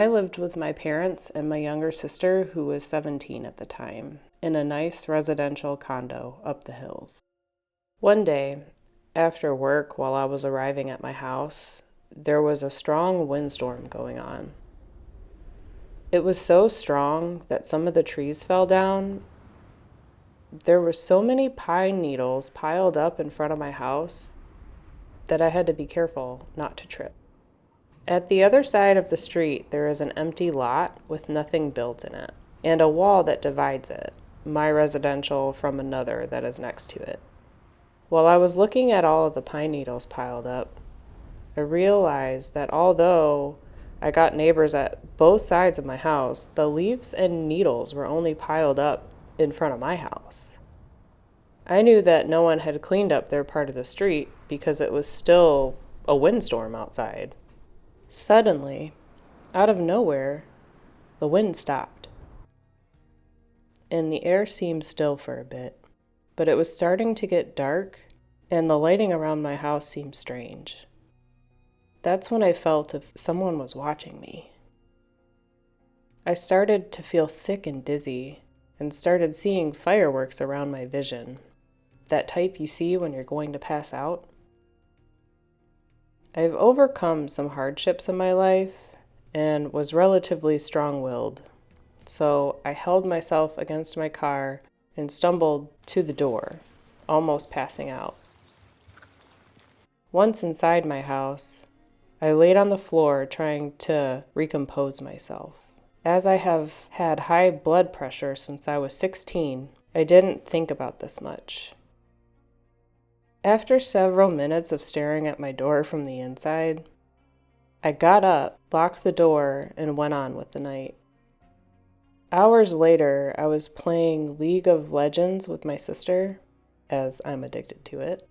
I lived with my parents and my younger sister, who was 17 at the time, in a nice residential condo up the hills. One day, after work, while I was arriving at my house, there was a strong windstorm going on. It was so strong that some of the trees fell down. There were so many pine needles piled up in front of my house that I had to be careful not to trip. At the other side of the street, there is an empty lot with nothing built in it, and a wall that divides it, my residential from another that is next to it. While I was looking at all of the pine needles piled up, I realized that although I got neighbors at both sides of my house, the leaves and needles were only piled up in front of my house. I knew that no one had cleaned up their part of the street because it was still a windstorm outside. Suddenly, out of nowhere, the wind stopped, and the air seemed still for a bit, but it was starting to get dark, and the lighting around my house seemed strange. That's when I felt if someone was watching me. I started to feel sick and dizzy, and started seeing fireworks around my vision, that type you see when you're going to pass out. I've overcome some hardships in my life and was relatively strong-willed, so I held myself against my car and stumbled to the door, almost passing out. Once inside my house, I laid on the floor trying to recompose myself. As I have had high blood pressure since I was 16, I didn't think about this much. After several minutes of staring at my door from the inside, I got up, locked the door, and went on with the night. Hours later, I was playing League of Legends with my sister, as I'm addicted to it,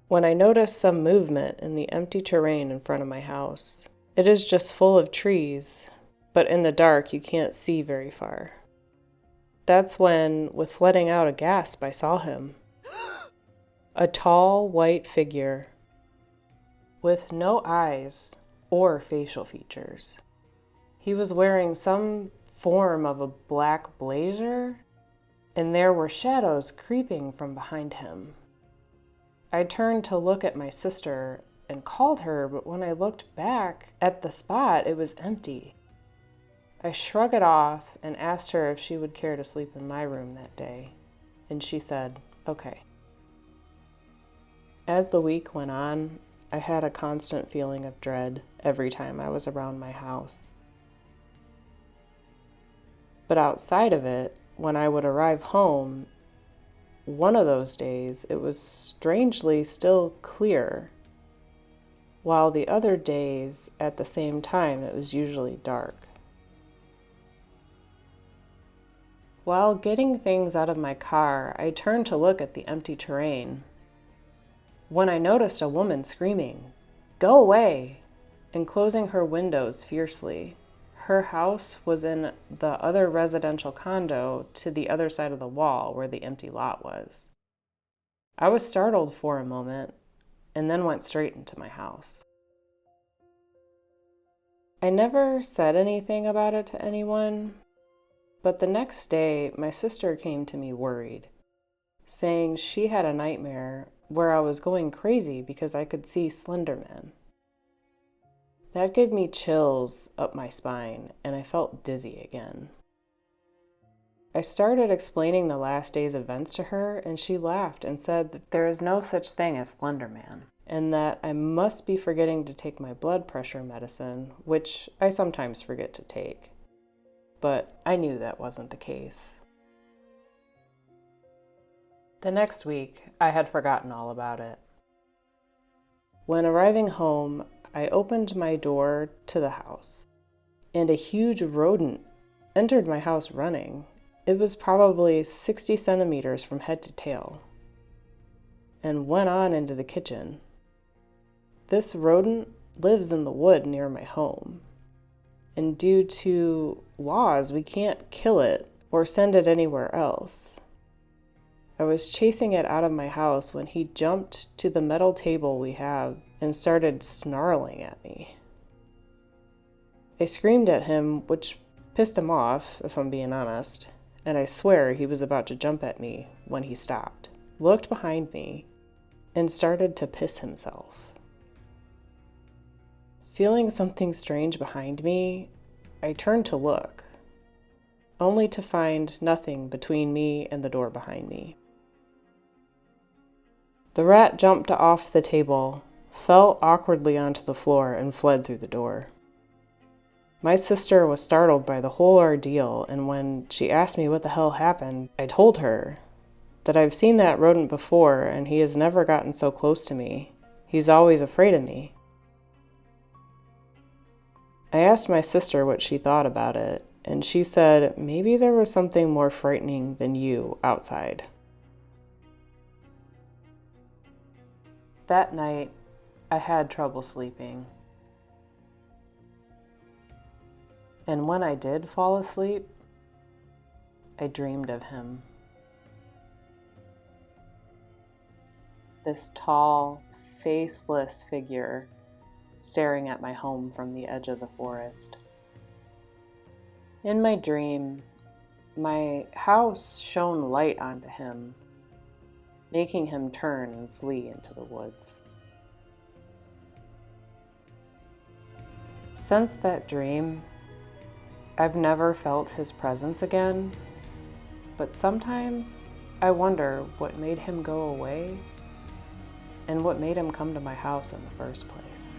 when I noticed some movement in the empty terrain in front of my house. It is just full of trees, but in the dark you can't see very far. That's when, with letting out a gasp, I saw him. A tall, white figure with no eyes or facial features. He was wearing some form of a black blazer, and there were shadows creeping from behind him. I turned to look at my sister and called her, but when I looked back at the spot, it was empty. I shrugged it off and asked her if she would care to sleep in my room that day, and she said, okay. As the week went on, I had a constant feeling of dread every time I was around my house. But outside of it, when I would arrive home, one of those days it was strangely still clear, while the other days at the same time it was usually dark. While getting things out of my car, I turned to look at the empty terrain, when I noticed a woman screaming, "Go away!" and closing her windows fiercely. Her house was in the other residential condo to the other side of the wall where the empty lot was. I was startled for a moment and then went straight into my house. I never said anything about it to anyone, but the next day my sister came to me worried, saying she had a nightmare where I was going crazy because I could see Slenderman. That gave me chills up my spine, and I felt dizzy again. I started explaining the last day's events to her, and she laughed and said that there is no such thing as Slenderman, and that I must be forgetting to take my blood pressure medicine, which I sometimes forget to take. But I knew that wasn't the case. The next week, I had forgotten all about it. When arriving home, I opened my door to the house, and a huge rodent entered my house running. It was probably 60 centimeters from head to tail, and went on into the kitchen. This rodent lives in the wood near my home, and due to laws, we can't kill it or send it anywhere else. I was chasing it out of my house when he jumped to the metal table we have and started snarling at me. I screamed at him, which pissed him off, if I'm being honest, and I swear he was about to jump at me when he stopped, looked behind me, and started to piss himself. Feeling something strange behind me, I turned to look, only to find nothing between me and the door behind me. The rat jumped off the table, fell awkwardly onto the floor, and fled through the door. My sister was startled by the whole ordeal, and when she asked me what the hell happened, I told her that I've seen that rodent before and he has never gotten so close to me. He's always afraid of me. I asked my sister what she thought about it, and she said maybe there was something more frightening than you outside. That night, I had trouble sleeping. And when I did fall asleep, I dreamed of him. This tall, faceless figure staring at my home from the edge of the forest. In my dream, my house shone light onto him, making him turn and flee into the woods. Since that dream, I've never felt his presence again, but sometimes I wonder what made him go away and what made him come to my house in the first place.